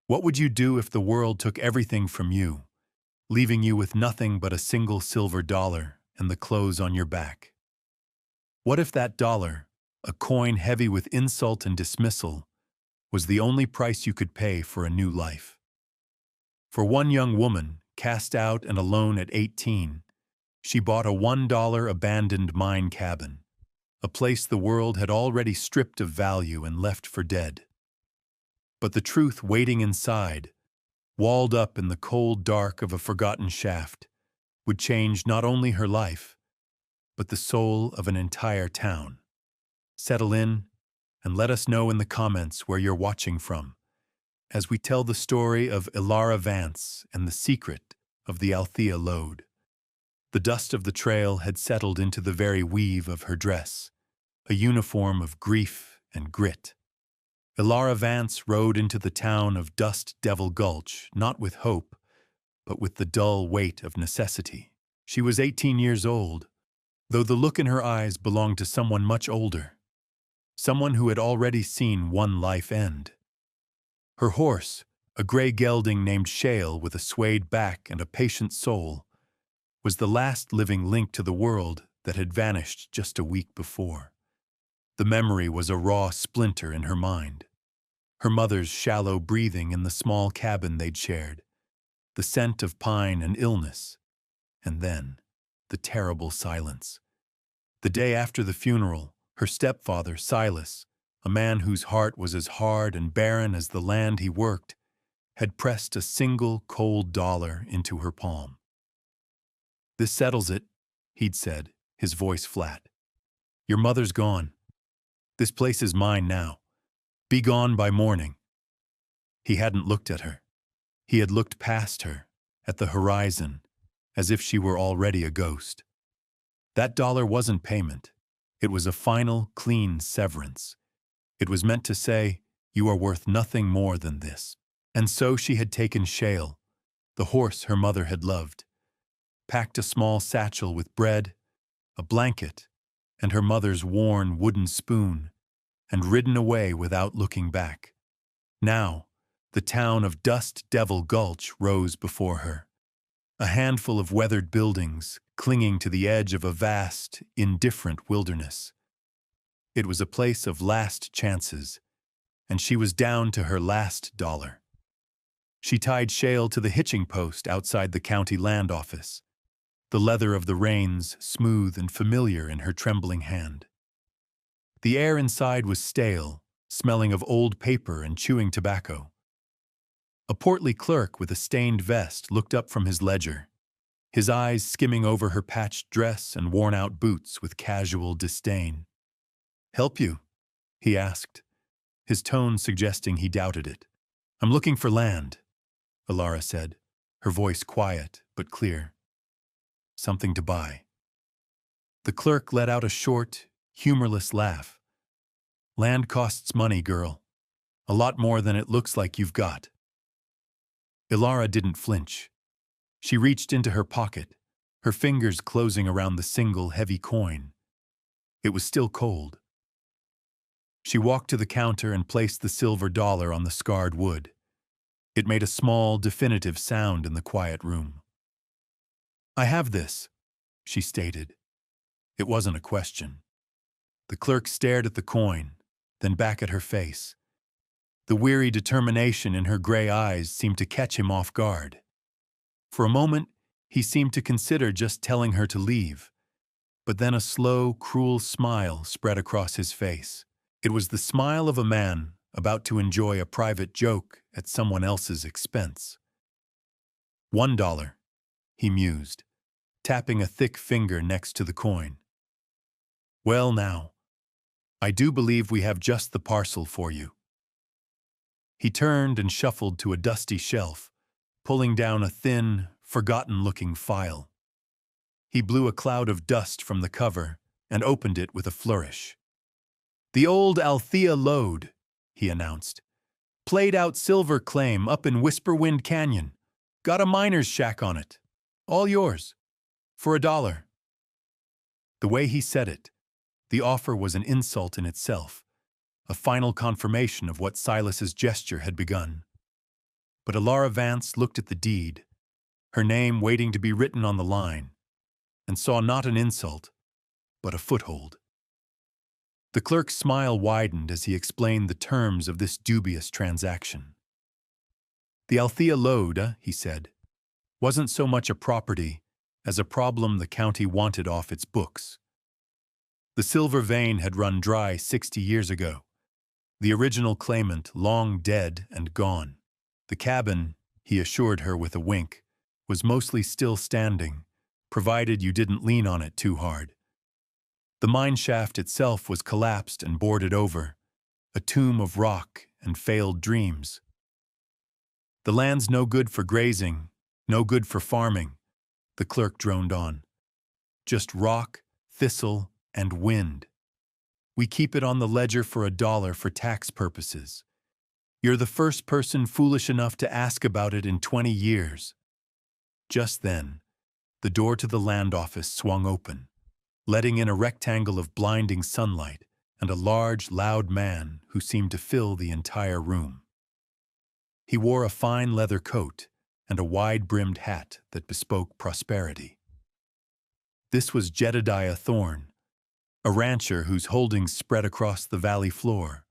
What would you do if the world took everything from you, leaving you with nothing but a single silver dollar and the clothes on your back? What if that dollar, a coin heavy with insult and dismissal, was the only price you could pay for a new life? For one young woman, cast out and alone at 18, she bought a $1 abandoned mine cabin, a place the world had already stripped of value and left for dead. But the truth waiting inside, walled up in the cold dark of a forgotten shaft, would change not only her life, but the soul of an entire town. Settle in and let us know in the comments where you're watching from, as we tell the story of Ilara Vance and the secret of the Althea Lode. The dust of the trail had settled into the very weave of her dress, a uniform of grief and grit. Ilara Vance rode into the town of Dust Devil Gulch, not with hope, but with the dull weight of necessity. She was 18 years old, though the look in her eyes belonged to someone much older, someone who had already seen one life end. Her horse, a gray gelding named Shale with a swayed back and a patient soul, was the last living link to the world that had vanished just a week before. The memory was a raw splinter in her mind. Her mother's shallow breathing in the small cabin they'd shared, the scent of pine and illness, and then the terrible silence. The day after the funeral, her stepfather, Silas, a man whose heart was as hard and barren as the land he worked, had pressed a single cold dollar into her palm. "This settles it," he'd said, his voice flat. "Your mother's gone. This place is mine now. Be gone by morning." He hadn't looked at her. He had looked past her, at the horizon, as if she were already a ghost. That dollar wasn't payment. It was a final, clean severance. It was meant to say, "You are worth nothing more than this." And so she had taken Shale, the horse her mother had loved, packed a small satchel with bread, a blanket, and her mother's worn wooden spoon, and ridden away without looking back. Now, the town of Dust Devil Gulch rose before her, a handful of weathered buildings clinging to the edge of a vast, indifferent wilderness. It was a place of last chances, and she was down to her last dollar. She tied Shale to the hitching post outside the county land office, the leather of the reins smooth and familiar in her trembling hand. The air inside was stale, smelling of old paper and chewing tobacco. A portly clerk with a stained vest looked up from his ledger, his eyes skimming over her patched dress and worn-out boots with casual disdain. "Help you?" he asked, his tone suggesting he doubted it. "I'm looking for land," Ilara said, her voice quiet but clear. "Something to buy." The clerk let out a short, humorless laugh. "Land costs money, girl. A lot more than it looks like you've got." Ilara didn't flinch. She reached into her pocket, her fingers closing around the single heavy coin. It was still cold. She walked to the counter and placed the silver dollar on the scarred wood. It made a small, definitive sound in the quiet room. "I have this," she stated. It wasn't a question. The clerk stared at the coin, then back at her face. The weary determination in her gray eyes seemed to catch him off guard. For a moment, he seemed to consider just telling her to leave, but then a slow, cruel smile spread across his face. It was the smile of a man about to enjoy a private joke at someone else's expense. $1, he mused, tapping a thick finger next to the coin. "Well now, I do believe we have just the parcel for you." He turned and shuffled to a dusty shelf, pulling down a thin, forgotten-looking file. He blew a cloud of dust from the cover and opened it with a flourish. "The old Althea Lode," he announced. "Played-out silver claim up in Whisperwind Canyon. Got a miner's shack on it. All yours. For $1. The way he said it, the offer was an insult in itself, a final confirmation of what Silas's gesture had begun. But Alara Vance looked at the deed, her name waiting to be written on the line, and saw not an insult, but a foothold. The clerk's smile widened as he explained the terms of this dubious transaction. The Althea Lode, he said, wasn't so much a property as a problem the county wanted off its books. The silver vein had run dry 60 years ago, the original claimant long dead and gone. The cabin, he assured her with a wink, was mostly still standing, provided you didn't lean on it too hard. The mine shaft itself was collapsed and boarded over, a tomb of rock and failed dreams. The land's no good for grazing, no good for farming, the clerk droned on. Just rock, thistle, and wind. We keep it on the ledger for $1 for tax purposes. You're the first person foolish enough to ask about it in 20 years. Just then, the door to the land office swung open, letting in a rectangle of blinding sunlight and a large, loud man who seemed to fill the entire room. He wore a fine leather coat and a wide-brimmed hat that bespoke prosperity. This was Jedediah Thorne, a rancher whose holdings spread across the valley floor,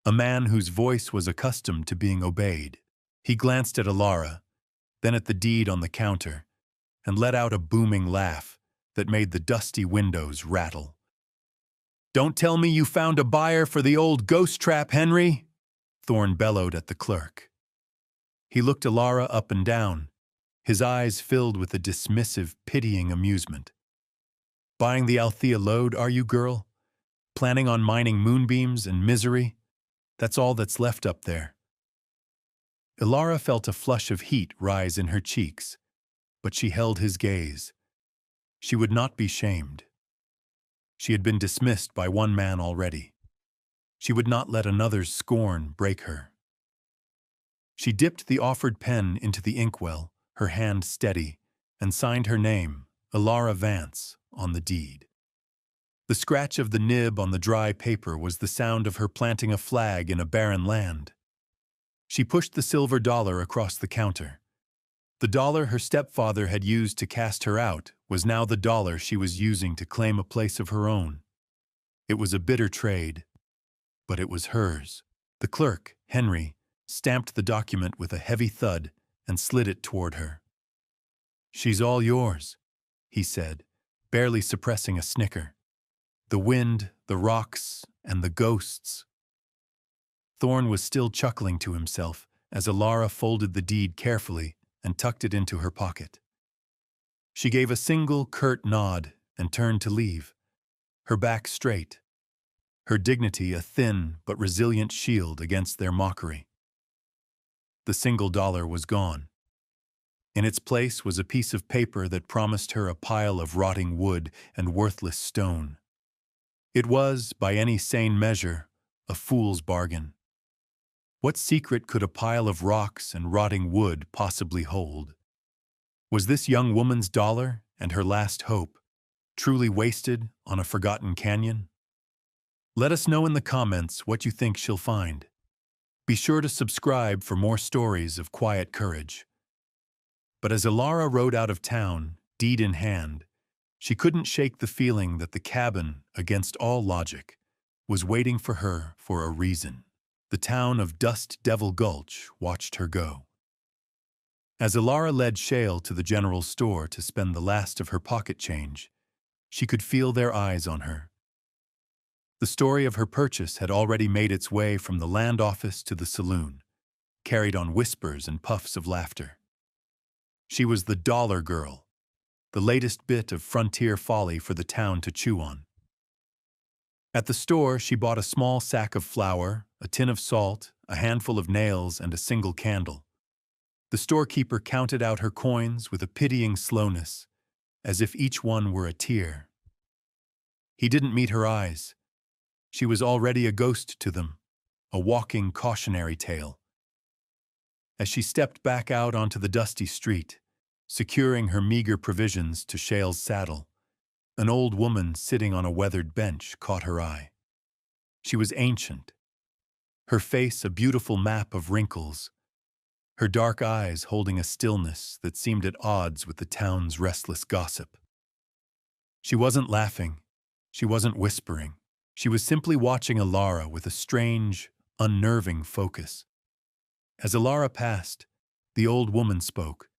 a man whose voice was accustomed to being obeyed. He glanced at Alara, then at the deed on the counter, and let out a booming laugh that made the dusty windows rattle. "Don't tell me you found a buyer for the old ghost trap, Henry!" Thorne bellowed at the clerk. He looked Alara up and down, his eyes filled with a dismissive, pitying amusement. "Buying the Althea Lode, are you, girl? Planning on mining moonbeams and misery? That's all that's left up there." Alara felt a flush of heat rise in her cheeks, but she held his gaze. She would not be shamed. She had been dismissed by one man already. She would not let another's scorn break her. She dipped the offered pen into the inkwell, her hand steady, and signed her name, Alara Vance, on the deed. The scratch of the nib on the dry paper was the sound of her planting a flag in a barren land. She pushed the silver dollar across the counter. The dollar her stepfather had used to cast her out was now the dollar she was using to claim a place of her own. It was a bitter trade, but it was hers. The clerk, Henry, stamped the document with a heavy thud and slid it toward her. "She's all yours," he said, barely suppressing a snicker. "The wind, the rocks, and the ghosts." Thorne was still chuckling to himself as Alara folded the deed carefully and tucked it into her pocket. She gave a single curt nod and turned to leave, her back straight, her dignity a thin but resilient shield against their mockery. The single dollar was gone. In its place was a piece of paper that promised her a pile of rotting wood and worthless stone. It was, by any sane measure, a fool's bargain. What secret could a pile of rocks and rotting wood possibly hold? Was this young woman's dollar and her last hope truly wasted on a forgotten canyon? Let us know in the comments what you think she'll find. Be sure to subscribe for more stories of quiet courage. But as Alara rode out of town, deed in hand, she couldn't shake the feeling that the cabin, against all logic, was waiting for her for a reason. The town of Dust Devil Gulch watched her go. As Alara led Shale to the general store to spend the last of her pocket change, she could feel their eyes on her. The story of her purchase had already made its way from the land office to the saloon, carried on whispers and puffs of laughter. She was the dollar girl, the latest bit of frontier folly for the town to chew on. At the store, she bought a small sack of flour, a tin of salt, a handful of nails, and a single candle. The storekeeper counted out her coins with a pitying slowness, as if each one were a tear. He didn't meet her eyes. She was already a ghost to them, a walking cautionary tale. As she stepped back out onto the dusty street, securing her meager provisions to Shale's saddle, an old woman sitting on a weathered bench caught her eye. She was ancient, her face a beautiful map of wrinkles, her dark eyes holding a stillness that seemed at odds with the town's restless gossip. She wasn't laughing. She wasn't whispering. She was simply watching Alara with a strange, unnerving focus. As Alara passed, the old woman spoke,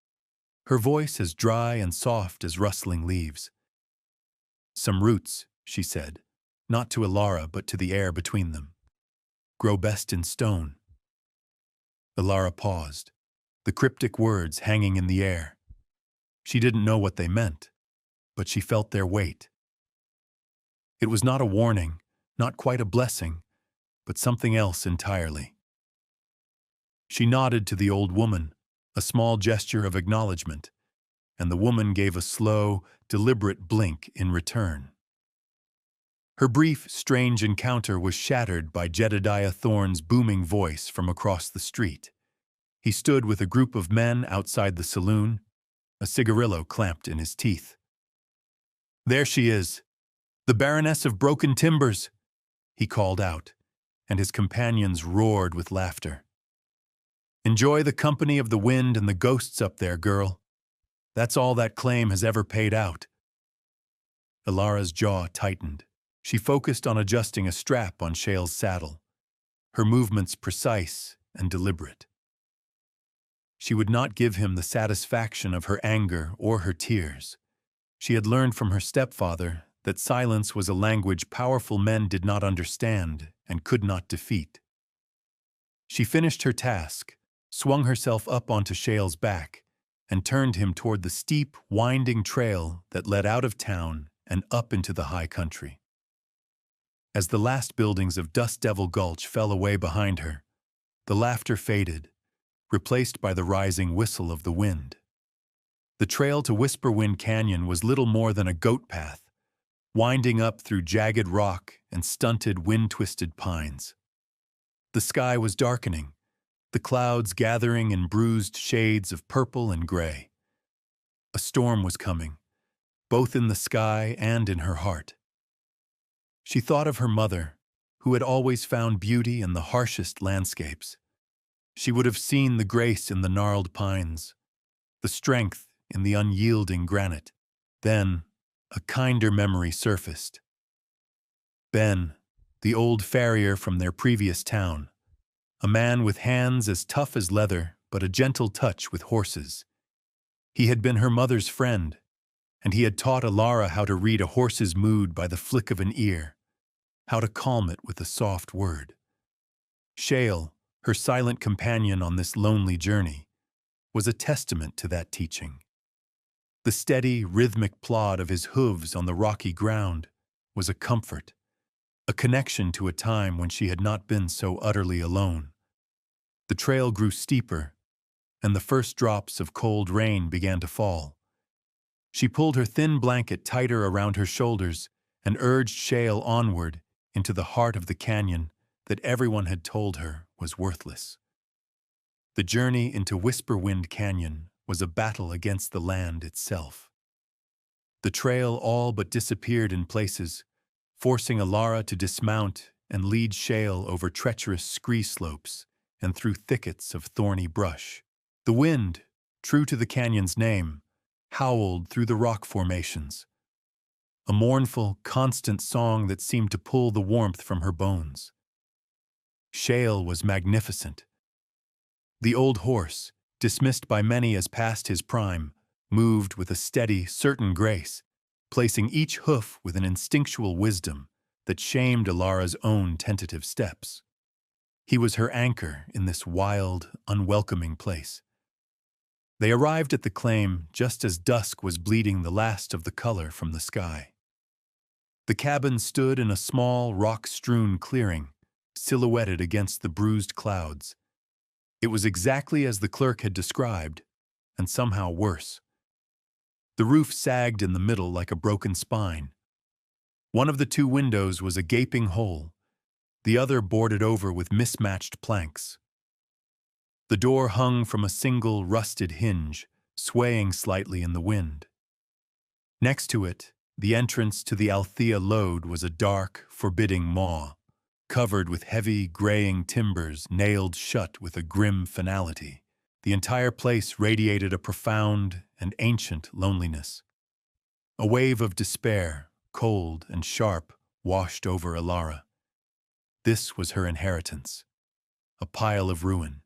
her voice as dry and soft as rustling leaves. "Some roots," she said, not to Alara but to the air between them, "grow best in stone." Alara paused, the cryptic words hanging in the air. She didn't know what they meant, but she felt their weight. It was not a warning, not quite a blessing, but something else entirely. She nodded to the old woman, a small gesture of acknowledgement, and the woman gave a slow, deliberate blink in return. Her brief, strange encounter was shattered by Jedediah Thorne's booming voice from across the street. He stood with a group of men outside the saloon, a cigarillo clamped in his teeth. "There she is, the Baroness of Broken Timbers," he called out, and his companions roared with laughter. "Enjoy the company of the wind and the ghosts up there, girl. That's all that claim has ever paid out." Alara's jaw tightened. She focused on adjusting a strap on Shale's saddle, her movements precise and deliberate. She would not give him the satisfaction of her anger or her tears. She had learned from her stepfather that silence was a language powerful men did not understand and could not defeat. She finished her task, swung herself up onto Shale's back, and turned him toward the steep, winding trail that led out of town and up into the high country. As the last buildings of Dust Devil Gulch fell away behind her, the laughter faded, replaced by the rising whistle of the wind. The trail to Whisperwind Canyon was little more than a goat path, winding up through jagged rock and stunted, wind-twisted pines. The sky was darkening, the clouds gathering in bruised shades of purple and gray. A storm was coming, both in the sky and in her heart. She thought of her mother, who had always found beauty in the harshest landscapes. She would have seen the grace in the gnarled pines, the strength in the unyielding granite. Then, a kinder memory surfaced. Ben, the old farrier from their previous town, a man with hands as tough as leather but a gentle touch with horses. He had been her mother's friend, and he had taught Alara how to read a horse's mood by the flick of an ear, how to calm it with a soft word. Shale, her silent companion on this lonely journey, was a testament to that teaching. The steady, rhythmic plod of his hooves on the rocky ground was a comfort, a connection to a time when she had not been so utterly alone. The trail grew steeper, and the first drops of cold rain began to fall. She pulled her thin blanket tighter around her shoulders and urged Shale onward into the heart of the canyon that everyone had told her was worthless. The journey into Whisperwind Canyon was a battle against the land itself. The trail all but disappeared in places, forcing Alara to dismount and lead Shale over treacherous scree slopes and through thickets of thorny brush. The wind, true to the canyon's name, howled through the rock formations, a mournful, constant song that seemed to pull the warmth from her bones. Shale was magnificent. The old horse, dismissed by many as past his prime, moved with a steady, certain grace, placing each hoof with an instinctual wisdom that shamed Alara's own tentative steps. He was her anchor in this wild, unwelcoming place. They arrived at the claim just as dusk was bleeding the last of the color from the sky. The cabin stood in a small, rock-strewn clearing, silhouetted against the bruised clouds. It was exactly as the clerk had described, and somehow worse. The roof sagged in the middle like a broken spine. One of the two windows was a gaping hole, the other boarded over with mismatched planks. The door hung from a single rusted hinge, swaying slightly in the wind. Next to it, the entrance to the Althea lode was a dark, forbidding maw, covered with heavy, graying timbers nailed shut with a grim finality. The entire place radiated a profound and ancient loneliness. A wave of despair, cold and sharp, washed over Ilara. This was her inheritance, a pile of ruin.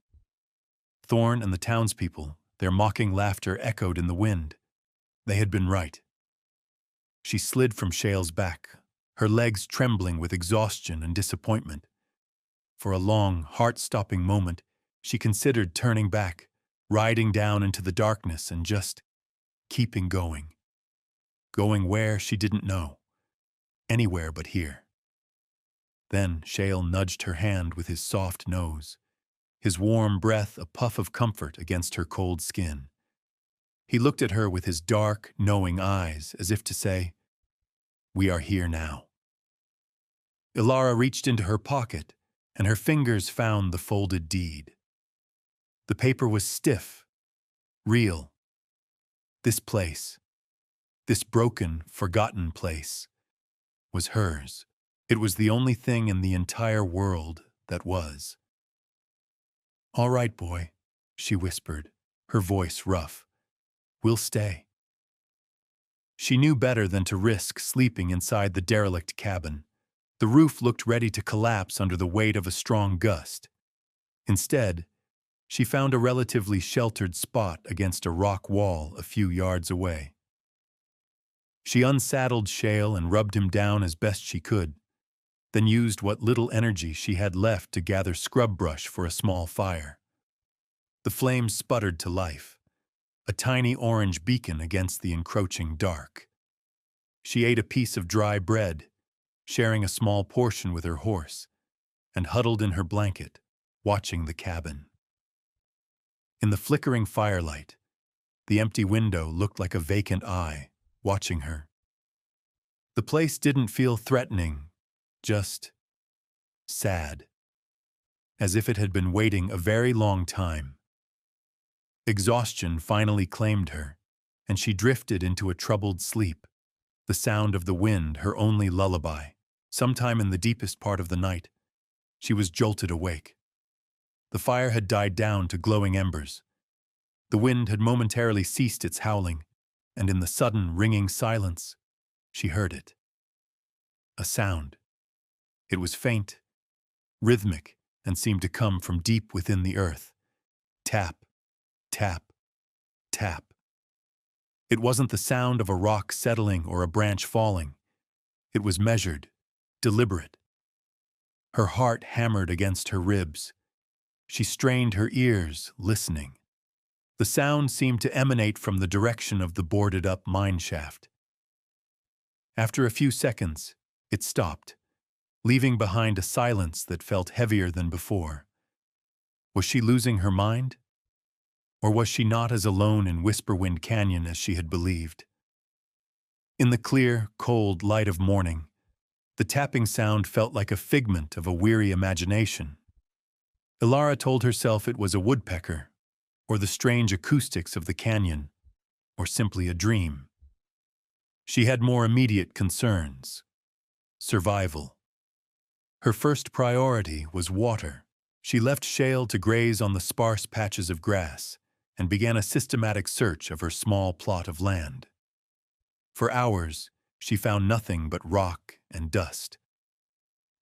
Thorn and the townspeople, their mocking laughter echoed in the wind. They had been right. She slid from Shale's back, her legs trembling with exhaustion and disappointment. For a long, heart-stopping moment, she considered turning back, riding down into the darkness and just keeping going. Going where she didn't know. Anywhere but here. Then Shale nudged her hand with his soft nose, his warm breath a puff of comfort against her cold skin. He looked at her with his dark, knowing eyes, as if to say, "We are here now." Ilara reached into her pocket, and her fingers found the folded deed. The paper was stiff, real. This place, this broken, forgotten place, was hers. It was the only thing in the entire world that was. "All right, boy," she whispered, her voice rough. "We'll stay." She knew better than to risk sleeping inside the derelict cabin. The roof looked ready to collapse under the weight of a strong gust. Instead, she found a relatively sheltered spot against a rock wall a few yards away. She unsaddled Shale and rubbed him down as best she could, then used what little energy she had left to gather scrub brush for a small fire. The flames sputtered to life, a tiny orange beacon against the encroaching dark. She ate a piece of dry bread, sharing a small portion with her horse, and huddled in her blanket, watching the cabin. In the flickering firelight, the empty window looked like a vacant eye, watching her. The place didn't feel threatening, just sad, as if it had been waiting a very long time. Exhaustion finally claimed her, and she drifted into a troubled sleep, the sound of the wind her only lullaby. Sometime in the deepest part of the night, she was jolted awake. The fire had died down to glowing embers. The wind had momentarily ceased its howling, and in the sudden, ringing silence, she heard it. A sound. It was faint, rhythmic, and seemed to come from deep within the earth. Tap, tap, tap. It wasn't the sound of a rock settling or a branch falling. It was measured, deliberate. Her heart hammered against her ribs. She strained her ears, listening. The sound seemed to emanate from the direction of the boarded-up mine shaft. After a few seconds, it stopped, leaving behind a silence that felt heavier than before. Was she losing her mind? Or was she not as alone in Whisperwind Canyon as she had believed? In the clear, cold light of morning, the tapping sound felt like a figment of a weary imagination. Ilara told herself it was a woodpecker, or the strange acoustics of the canyon, or simply a dream. She had more immediate concerns. Survival. Her first priority was water. She left Shale to graze on the sparse patches of grass and began a systematic search of her small plot of land. For hours, she found nothing but rock and dust.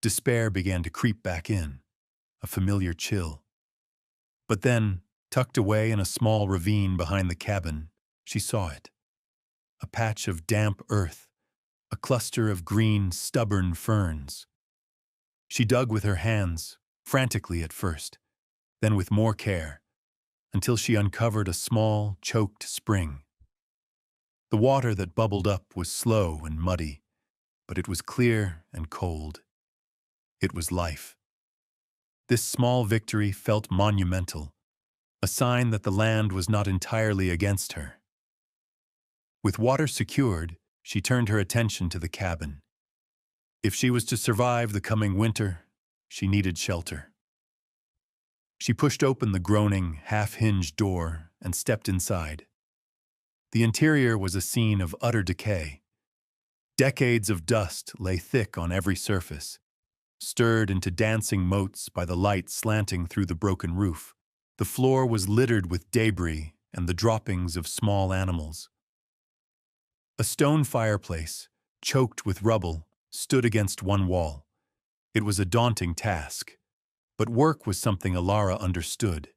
Despair began to creep back in, a familiar chill. But then, tucked away in a small ravine behind the cabin, she saw it. A patch of damp earth, a cluster of green, stubborn ferns. She dug with her hands, frantically at first, then with more care, until she uncovered a small, choked spring. The water that bubbled up was slow and muddy, but it was clear and cold. It was life. This small victory felt monumental, a sign that the land was not entirely against her. With water secured, she turned her attention to the cabin. If she was to survive the coming winter, she needed shelter. She pushed open the groaning, half-hinged door and stepped inside. The interior was a scene of utter decay. Decades of dust lay thick on every surface, stirred into dancing motes by the light slanting through the broken roof. The floor was littered with debris and the droppings of small animals. A stone fireplace, choked with rubble, stood against one wall. It was a daunting task, but work was something Alara understood.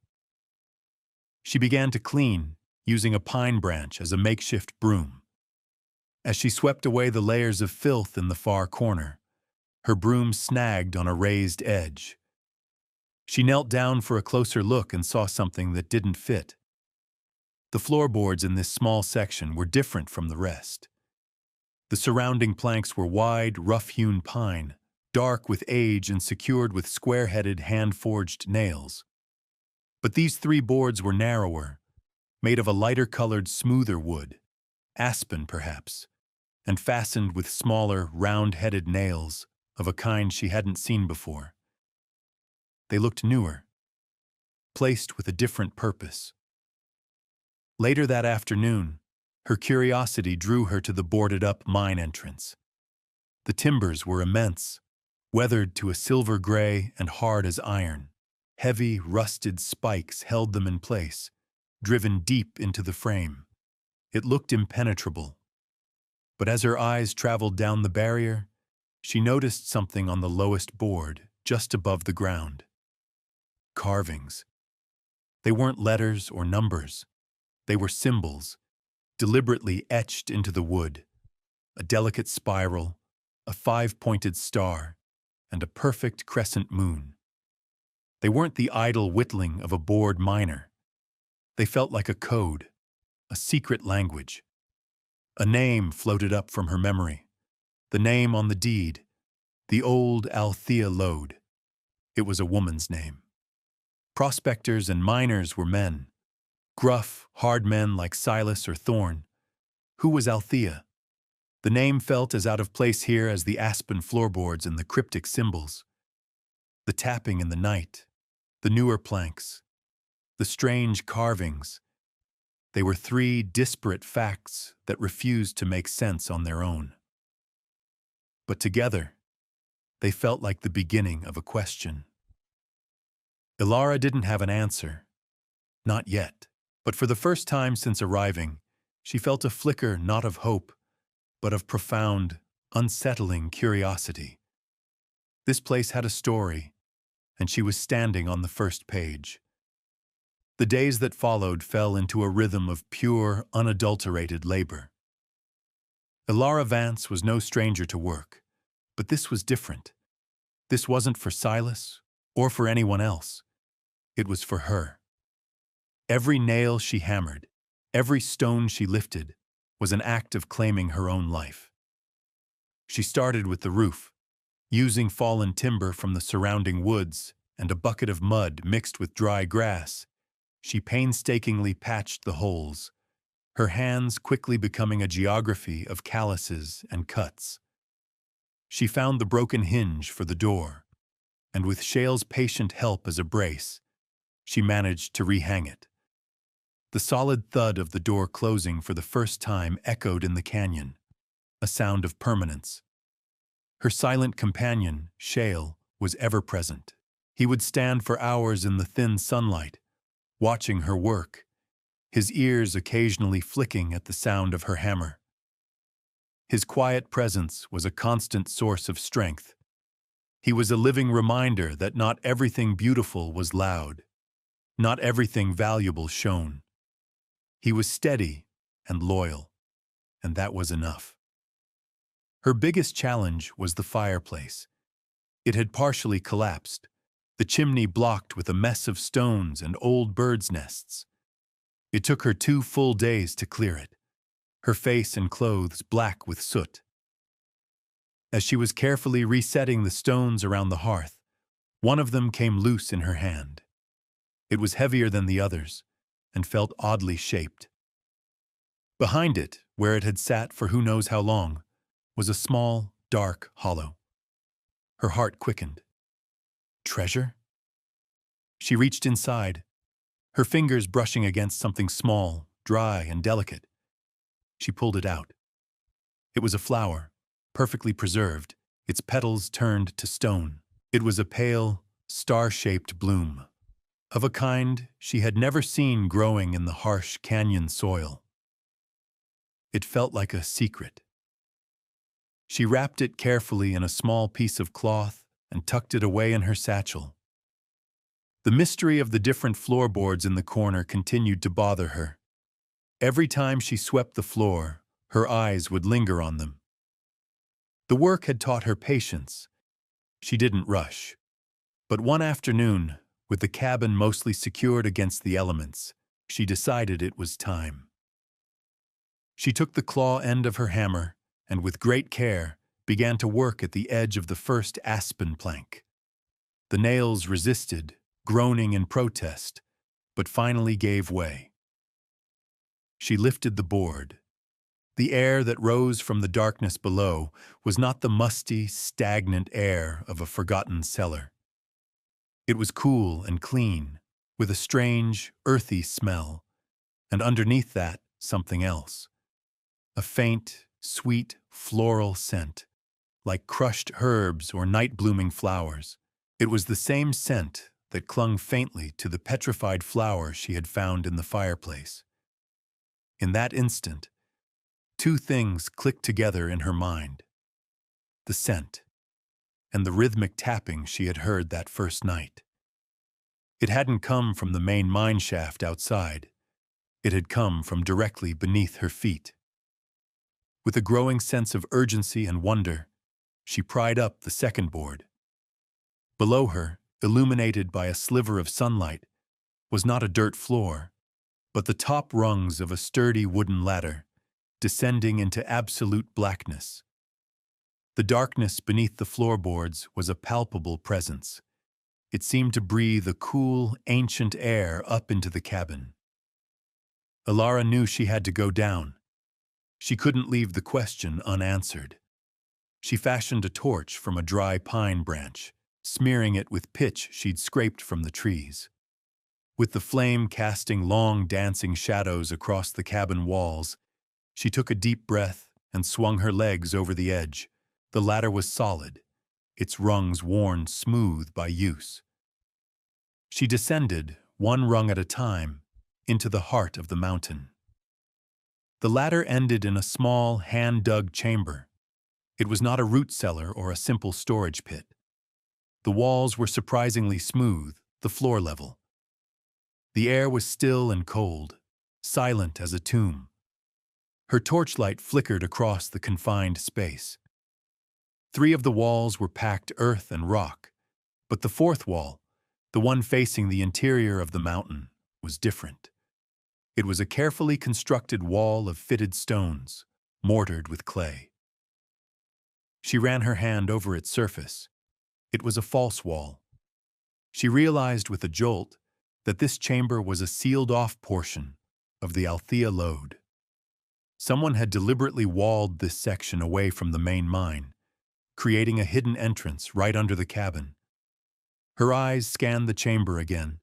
She began to clean, using a pine branch as a makeshift broom. As she swept away the layers of filth in the far corner, her broom snagged on a raised edge. She knelt down for a closer look and saw something that didn't fit. The floorboards in this small section were different from the rest. The surrounding planks were wide, rough-hewn pine, dark with age and secured with square-headed, hand-forged nails. But these 3 boards were narrower, made of a lighter-colored, smoother wood, aspen perhaps, and fastened with smaller, round-headed nails of a kind she hadn't seen before. They looked newer, placed with a different purpose. Later that afternoon, her curiosity drew her to the boarded-up mine entrance. The timbers were immense, weathered to a silver gray and hard as iron. Heavy, rusted spikes held them in place, driven deep into the frame. It looked impenetrable. But as her eyes traveled down the barrier, she noticed something on the lowest board, just above the ground. Carvings. They weren't letters or numbers. They were symbols, deliberately etched into the wood. A delicate spiral, a 5-pointed star, and a perfect crescent moon. They weren't the idle whittling of a bored miner. They felt like a code, a secret language. A name floated up from her memory. The name on the deed, the old Althea Lode. It was a woman's name. Prospectors and miners were men. Gruff, hard men like Silas or Thorne. Who was Althea? The name felt as out of place here as the aspen floorboards and the cryptic symbols. The tapping in the night, the newer planks, the strange carvings. They were 3 disparate facts that refused to make sense on their own. But together, they felt like the beginning of a question. Alara didn't have an answer. Not yet. But for the first time since arriving, she felt a flicker not of hope, but of profound, unsettling curiosity. This place had a story, and she was standing on the first page. The days that followed fell into a rhythm of pure, unadulterated labor. Alara Vance was no stranger to work, but this was different. This wasn't for Silas or for anyone else. It was for her. Every nail she hammered, every stone she lifted, was an act of claiming her own life. She started with the roof, using fallen timber from the surrounding woods and a bucket of mud mixed with dry grass. She painstakingly patched the holes, her hands quickly becoming a geography of calluses and cuts. She found the broken hinge for the door, and with Shale's patient help as a brace, she managed to rehang it. The solid thud of the door closing for the first time echoed in the canyon, a sound of permanence. Her silent companion, Shale, was ever present. He would stand for hours in the thin sunlight, watching her work, his ears occasionally flicking at the sound of her hammer. His quiet presence was a constant source of strength. He was a living reminder that not everything beautiful was loud, not everything valuable shone. He was steady and loyal, and that was enough. Her biggest challenge was the fireplace. It had partially collapsed, the chimney blocked with a mess of stones and old birds' nests. It took her 2 full days to clear it, her face and clothes black with soot. As she was carefully resetting the stones around the hearth, one of them came loose in her hand. It was heavier than the others, and felt oddly shaped. Behind it, where it had sat for who knows how long, was a small, dark hollow. Her heart quickened. Treasure? She reached inside, her fingers brushing against something small, dry, and delicate. She pulled it out. It was a flower, perfectly preserved, its petals turned to stone. It was a pale, star-shaped bloom. of a kind she had never seen growing in the harsh canyon soil. It felt like a secret. She wrapped it carefully in a small piece of cloth and tucked it away in her satchel. The mystery of the different floorboards in the corner continued to bother her. Every time she swept the floor, her eyes would linger on them. The work had taught her patience. She didn't rush. But one afternoon, with the cabin mostly secured against the elements, she decided it was time. She took the claw end of her hammer and, with great care, began to work at the edge of the first aspen plank. The nails resisted, groaning in protest, but finally gave way. She lifted the board. The air that rose from the darkness below was not the musty, stagnant air of a forgotten cellar. It was cool and clean, with a strange, earthy smell, and underneath that, something else. A faint, sweet, floral scent, like crushed herbs or night-blooming flowers. It was the same scent that clung faintly to the petrified flower she had found in the fireplace. In that instant, two things clicked together in her mind: the scent and the rhythmic tapping she had heard that first night. It hadn't come from the main mine shaft outside. It had come from directly beneath her feet. With a growing sense of urgency and wonder, she pried up the second board. Below her, illuminated by a sliver of sunlight, was not a dirt floor, but the top rungs of a sturdy wooden ladder, descending into absolute blackness. The darkness beneath the floorboards was a palpable presence. It seemed to breathe a cool, ancient air up into the cabin. Alara knew she had to go down. She couldn't leave the question unanswered. She fashioned a torch from a dry pine branch, smearing it with pitch she'd scraped from the trees. With the flame casting long, dancing shadows across the cabin walls, she took a deep breath and swung her legs over the edge. The ladder was solid, its rungs worn smooth by use. She descended, one rung at a time, into the heart of the mountain. The ladder ended in a small, hand-dug chamber. It was not a root cellar or a simple storage pit. The walls were surprisingly smooth, the floor level. The air was still and cold, silent as a tomb. Her torchlight flickered across the confined space. 3 of the walls were packed earth and rock, but the 4th wall, the one facing the interior of the mountain, was different. It was a carefully constructed wall of fitted stones, mortared with clay. She ran her hand over its surface. It was a false wall. She realized with a jolt that this chamber was a sealed-off portion of the Althea lode. Someone had deliberately walled this section away from the main mine, creating a hidden entrance right under the cabin. Her eyes scanned the chamber again,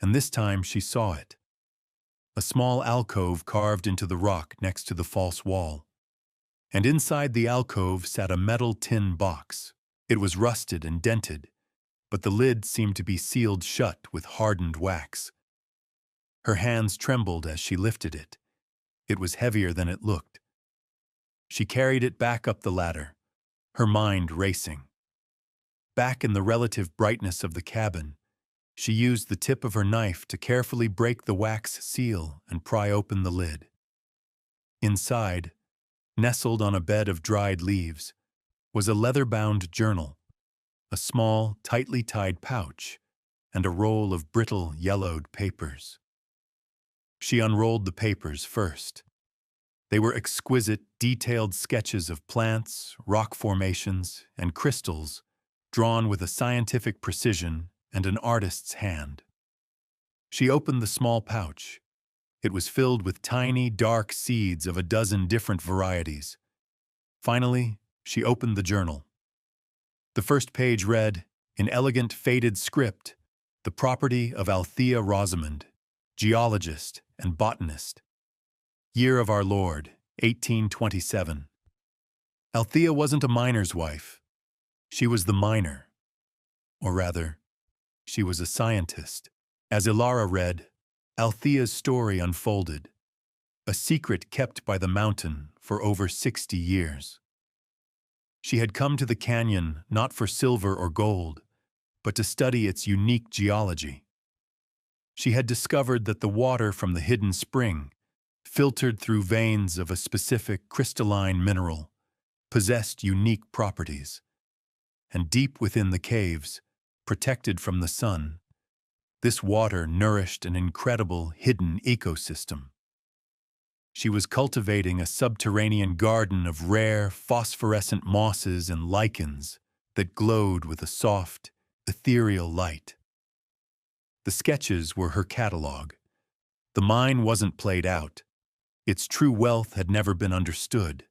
and this time she saw it. A small alcove carved into the rock next to the false wall. And inside the alcove sat a metal tin box. It was rusted and dented, but the lid seemed to be sealed shut with hardened wax. Her hands trembled as she lifted it. It was heavier than it looked. She carried it back up the ladder, her mind racing. Back in the relative brightness of the cabin, she used the tip of her knife to carefully break the wax seal and pry open the lid. Inside, nestled on a bed of dried leaves, was a leather-bound journal, a small, tightly tied pouch, and a roll of brittle, yellowed papers. She unrolled the papers first. They were exquisite, detailed sketches of plants, rock formations, and crystals, drawn with a scientific precision and an artist's hand. She opened the small pouch. It was filled with tiny, dark seeds of a dozen different varieties. Finally, she opened the journal. The first page read, in elegant, faded script, "The property of Althea Rosamond, geologist and botanist. Year of our Lord, 1827. Althea wasn't a miner's wife. She was the miner. Or rather, she was a scientist. As Ilara read, Althea's story unfolded, a secret kept by the mountain for over 60 years. She had come to the canyon not for silver or gold, but to study its unique geology. She had discovered that the water from the hidden spring, filtered through veins of a specific crystalline mineral, possessed unique properties. And deep within the caves, protected from the sun, this water nourished an incredible hidden ecosystem. She was cultivating a subterranean garden of rare, phosphorescent mosses and lichens that glowed with a soft, ethereal light. The sketches were her catalog. The mine wasn't played out. Its true wealth had never been understood.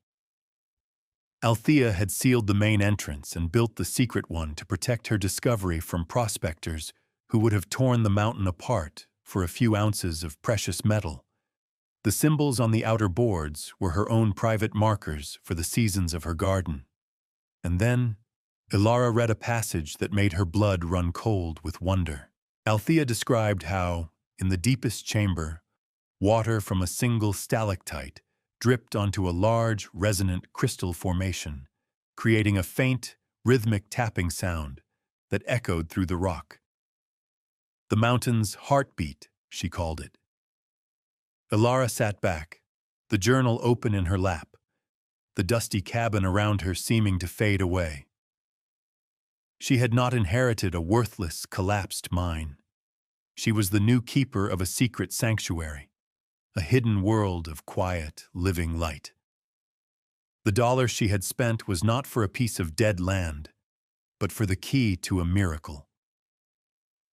Althea had sealed the main entrance and built the secret one to protect her discovery from prospectors who would have torn the mountain apart for a few ounces of precious metal. The symbols on the outer boards were her own private markers for the seasons of her garden. And then, Ilara read a passage that made her blood run cold with wonder. Althea described how, in the deepest chamber, water from a single stalactite dripped onto a large, resonant crystal formation, creating a faint, rhythmic tapping sound that echoed through the rock. The mountain's heartbeat, she called it. Ilara sat back, the journal open in her lap, the dusty cabin around her seeming to fade away. She had not inherited a worthless, collapsed mine. She was the new keeper of a secret sanctuary, a hidden world of quiet, living light. The dollar she had spent was not for a piece of dead land, but for the key to a miracle.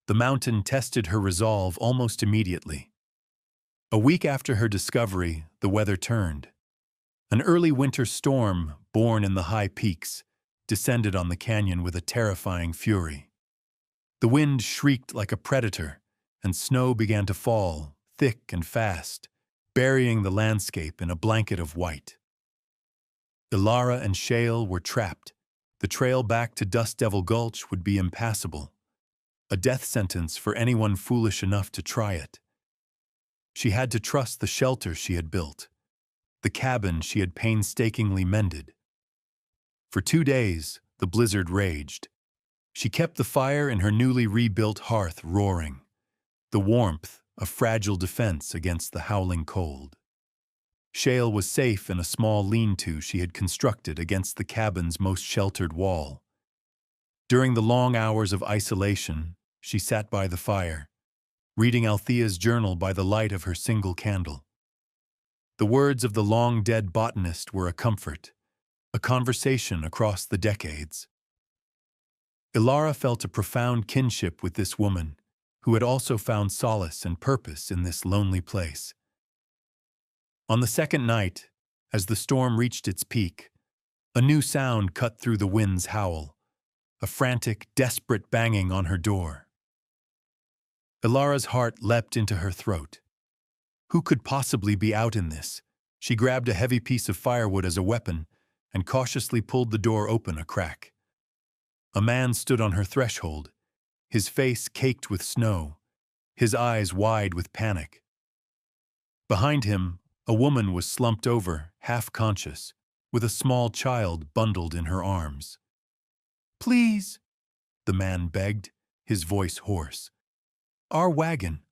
The mountain tested her resolve almost immediately. A week after her discovery, the weather turned. An early winter storm, born in the high peaks, descended on the canyon with a terrifying fury. The wind shrieked like a predator, and snow began to fall, thick and fast, burying the landscape in a blanket of white. Ilara and Shale were trapped. The trail back to Dust Devil Gulch would be impassable, a death sentence for anyone foolish enough to try it. She had to trust the shelter she had built, the cabin she had painstakingly mended. For 2 days, the blizzard raged. She kept the fire in her newly rebuilt hearth roaring, the warmth a fragile defense against the howling cold. Shale was safe in a small lean-to she had constructed against the cabin's most sheltered wall. During the long hours of isolation, she sat by the fire, reading Althea's journal by the light of her single candle. The words of the long-dead botanist were a comfort, a conversation across the decades. Ilara felt a profound kinship with this woman, who had also found solace and purpose in this lonely place. On the second night, as the storm reached its peak, a new sound cut through the wind's howl, a frantic, desperate banging on her door. Ilara's heart leapt into her throat. Who could possibly be out in this? She grabbed a heavy piece of firewood as a weapon and cautiously pulled the door open a crack. A man stood on her threshold, his face caked with snow, his eyes wide with panic. Behind him, a woman was slumped over, half-conscious, with a small child bundled in her arms. "Please," the man begged, his voice hoarse. "Our wagon.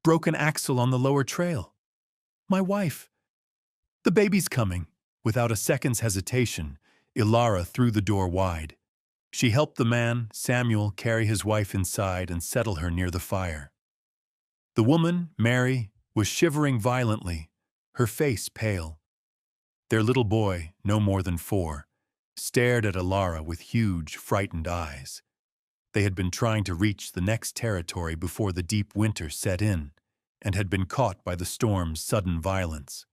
Broken axle on the lower trail. My wife. The baby's coming." Without a second's hesitation, Ilara threw the door wide. She helped the man, Samuel, carry his wife inside and settle her near the fire. The woman, Mary, was shivering violently, her face pale. Their little boy, no more than 4, stared at Ilara with huge, frightened eyes. They had been trying to reach the next territory before the deep winter set in, and had been caught by the storm's sudden violence.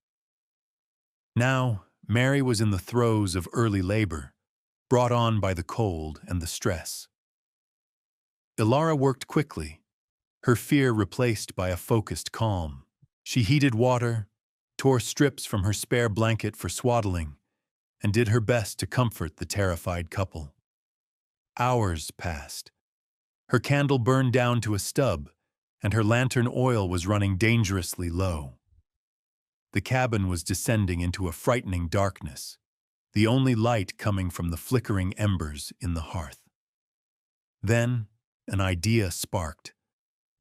Now, Mary was in the throes of early labor, brought on by the cold and the stress. Ilara worked quickly, her fear replaced by a focused calm. She heated water, tore strips from her spare blanket for swaddling, and did her best to comfort the terrified couple. Hours passed. Her candle burned down to a stub, and her lantern oil was running dangerously low. The cabin was descending into a frightening darkness, the only light coming from the flickering embers in the hearth. Then, an idea sparked,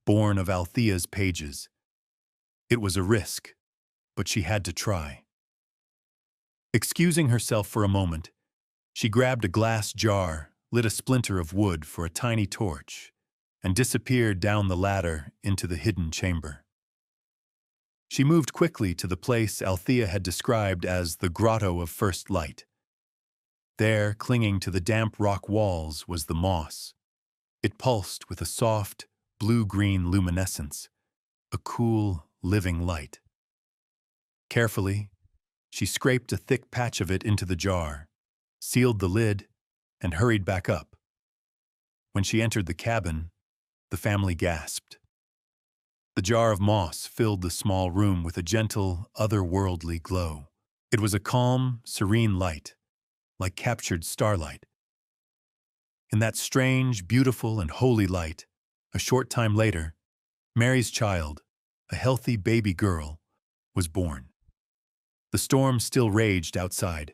born of Althea's pages. It was a risk, but she had to try. Excusing herself for a moment, she grabbed a glass jar, lit a splinter of wood for a tiny torch, and disappeared down the ladder into the hidden chamber. She moved quickly to the place Althea had described as the Grotto of First Light. There, clinging to the damp rock walls, was the moss. It pulsed with a soft, blue-green luminescence, a cool, living light. Carefully, she scraped a thick patch of it into the jar, sealed the lid, and hurried back up. When she entered the cabin, the family gasped. The jar of moss filled the small room with a gentle, otherworldly glow. It was a calm, serene light, like captured starlight. In that strange, beautiful, and holy light, a short time later, Mary's child, a healthy baby girl, was born. The storm still raged outside,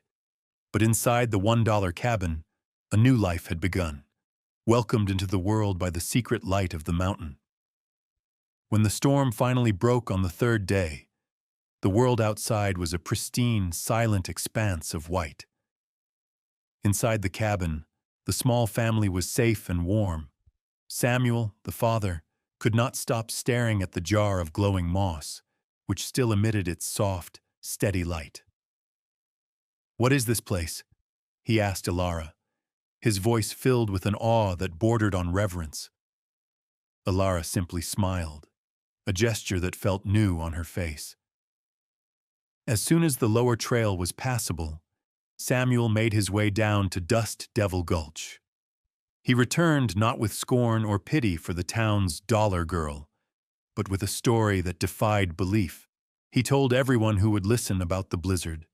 but inside the $1 cabin, a new life had begun, welcomed into the world by the secret light of the mountain. When the storm finally broke on the third day, the world outside was a pristine, silent expanse of white. Inside the cabin, the small family was safe and warm. Samuel, the father, could not stop staring at the jar of glowing moss, which still emitted its soft, steady light. "What is this place?" he asked Alara, his voice filled with an awe that bordered on reverence. Alara simply smiled, a gesture that felt new on her face. As soon as the lower trail was passable, Samuel made his way down to Dust Devil Gulch. He returned not with scorn or pity for the town's dollar girl, but with a story that defied belief. He told everyone who would listen about the blizzard,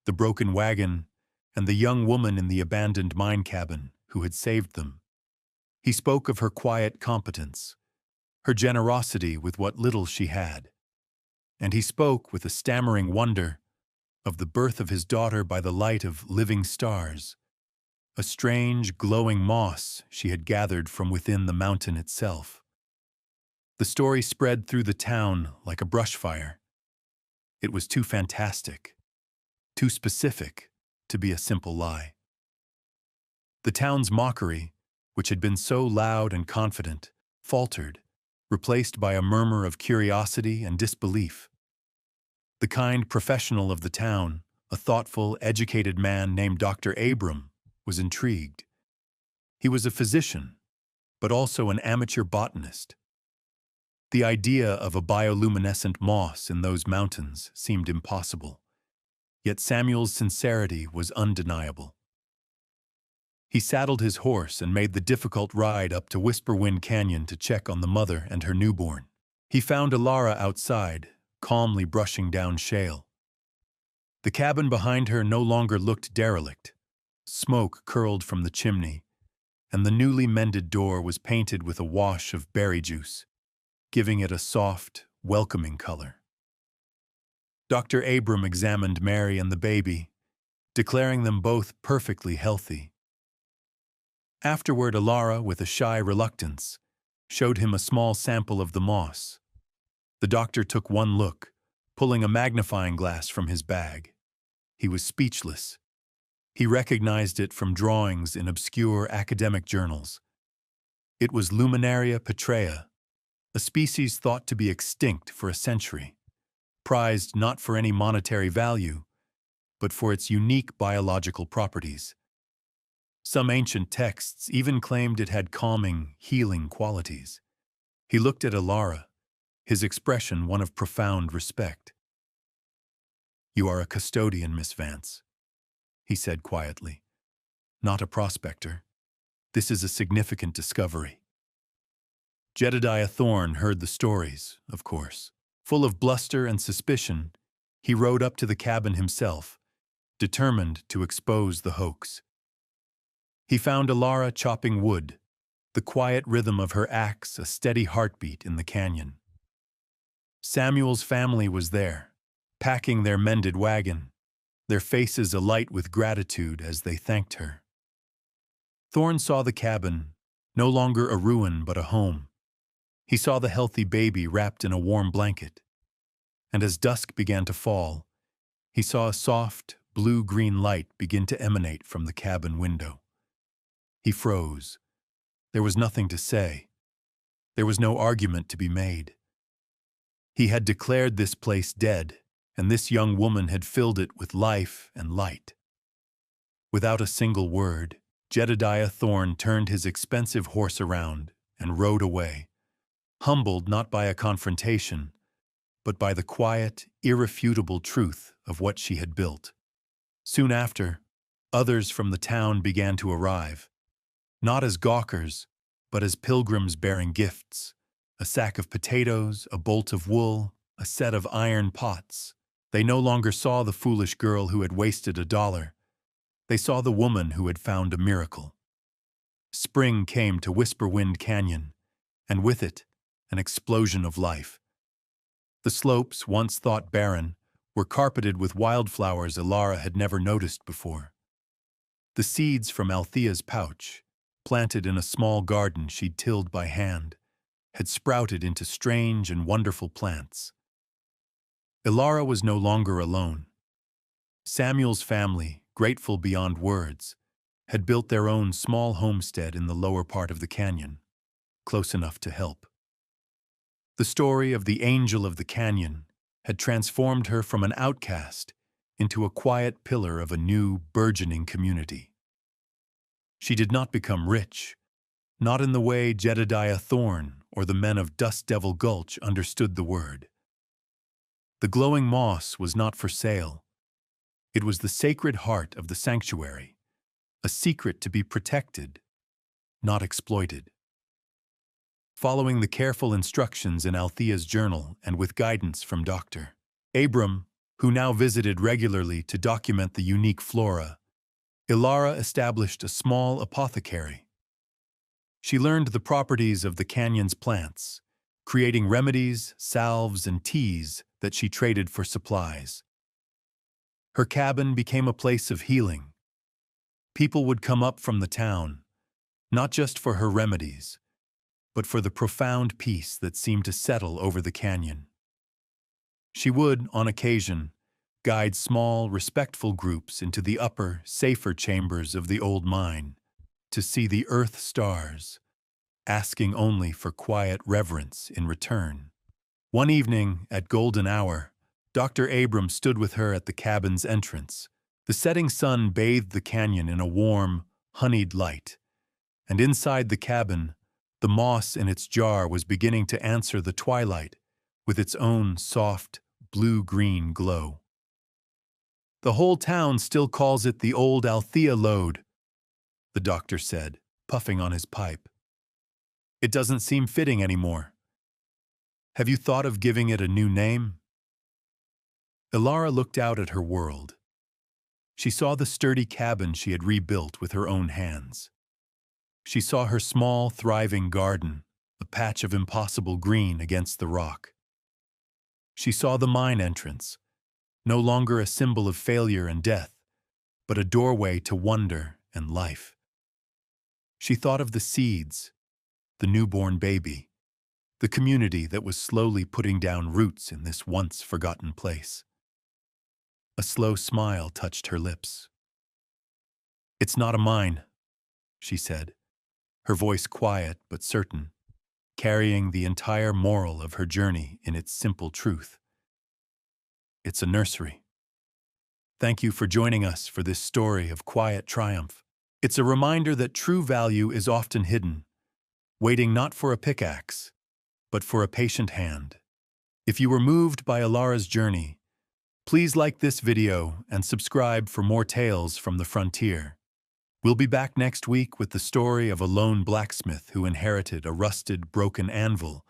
the broken wagon, and the young woman in the abandoned mine cabin who had saved them. He spoke of her quiet competence, her generosity with what little she had. And he spoke with a stammering wonder of the birth of his daughter by the light of living stars, a strange, glowing moss she had gathered from within the mountain itself. The story spread through the town like a brush fire. It was too fantastic, too specific to be a simple lie. The town's mockery, which had been so loud and confident, faltered, replaced by a murmur of curiosity and disbelief. The kind professional of the town, a thoughtful, educated man named Dr. Abram, was intrigued. He was a physician, but also an amateur botanist. The idea of a bioluminescent moss in those mountains seemed impossible, yet Samuel's sincerity was undeniable. He saddled his horse and made the difficult ride up to Whisperwind Canyon to check on the mother and her newborn. He found Alara outside, calmly brushing down shale. The cabin behind her no longer looked derelict. Smoke curled from the chimney, and the newly mended door was painted with a wash of berry juice, giving it a soft, welcoming color. Dr. Abram examined Mary and the baby, declaring them both perfectly healthy. Afterward, Alara, with a shy reluctance, showed him a small sample of the moss. The doctor took one look, pulling a magnifying glass from his bag. He was speechless. He recognized it from drawings in obscure academic journals. It was Luminaria petrea, a species thought to be extinct for a century, prized not for any monetary value, but for its unique biological properties. Some ancient texts even claimed it had calming, healing qualities. He looked at Alara, his expression one of profound respect. "You are a custodian, Miss Vance," he said quietly, "not a prospector. This is a significant discovery." Jedediah Thorne heard the stories, of course. Full of bluster and suspicion, he rode up to the cabin himself, determined to expose the hoax. He found Alara chopping wood, the quiet rhythm of her axe a steady heartbeat in the canyon. Samuel's family was there, packing their mended wagon, their faces alight with gratitude as they thanked her. Thorne saw the cabin, no longer a ruin but a home. He saw the healthy baby wrapped in a warm blanket. And as dusk began to fall, he saw a soft, blue-green light begin to emanate from the cabin window. He froze. There was nothing to say. There was no argument to be made. He had declared this place dead, and this young woman had filled it with life and light. Without a single word, Jedediah Thorne turned his expensive horse around and rode away, humbled not by a confrontation, but by the quiet, irrefutable truth of what she had built. Soon after, others from the town began to arrive, not as gawkers, but as pilgrims bearing gifts, a sack of potatoes, a bolt of wool, a set of iron pots. They no longer saw the foolish girl who had wasted $1. They saw the woman who had found a miracle. Spring came to Whisperwind Canyon, and with it, an explosion of life. The slopes, once thought barren, were carpeted with wildflowers Ilara had never noticed before. The seeds from Althea's pouch, planted in a small garden she'd tilled by hand, had sprouted into strange and wonderful plants. Ilara was no longer alone. Samuel's family, grateful beyond words, had built their own small homestead in the lower part of the canyon, close enough to help. The story of the Angel of the Canyon had transformed her from an outcast into a quiet pillar of a new, burgeoning community. She did not become rich, not in the way Jedediah Thorne or the men of Dust Devil Gulch understood the word. The glowing moss was not for sale. It was the sacred heart of the sanctuary, a secret to be protected, not exploited. Following the careful instructions in Althea's journal and with guidance from Dr. Abram, who now visited regularly to document the unique flora, Ilara established a small apothecary. She learned the properties of the canyon's plants, creating remedies, salves, and teas that she traded for supplies. Her cabin became a place of healing. People would come up from the town, not just for her remedies, but for the profound peace that seemed to settle over the canyon. She would, on occasion, guide small, respectful groups into the upper, safer chambers of the old mine to see the earth stars, asking only for quiet reverence in return. One evening, at golden hour, Dr. Abram stood with her at the cabin's entrance. The setting sun bathed the canyon in a warm, honeyed light, and inside the cabin, the moss in its jar was beginning to answer the twilight with its own soft, blue-green glow. "The whole town still calls it the old Althea lode," the doctor said, puffing on his pipe. "It doesn't seem fitting anymore. Have you thought of giving it a new name?" Ilara looked out at her world. She saw the sturdy cabin she had rebuilt with her own hands. She saw her small, thriving garden, a patch of impossible green against the rock. She saw the mine entrance, no longer a symbol of failure and death, but a doorway to wonder and life. She thought of the seeds, the newborn baby, the community that was slowly putting down roots in this once-forgotten place. A slow smile touched her lips. "It's not a mine," she said, her voice quiet but certain, carrying the entire moral of her journey in its simple truth. "It's a nursery. Thank you for joining us for this story of quiet triumph. It's a reminder that true value is often hidden, waiting not for a pickaxe, but for a patient hand. If you were moved by Ilara's journey, please like this video and subscribe for more tales from the frontier. We'll be back next week with the story of a lone blacksmith who inherited a rusted, broken anvil,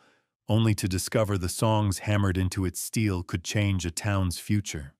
only to discover the songs hammered into its steel could change a town's future.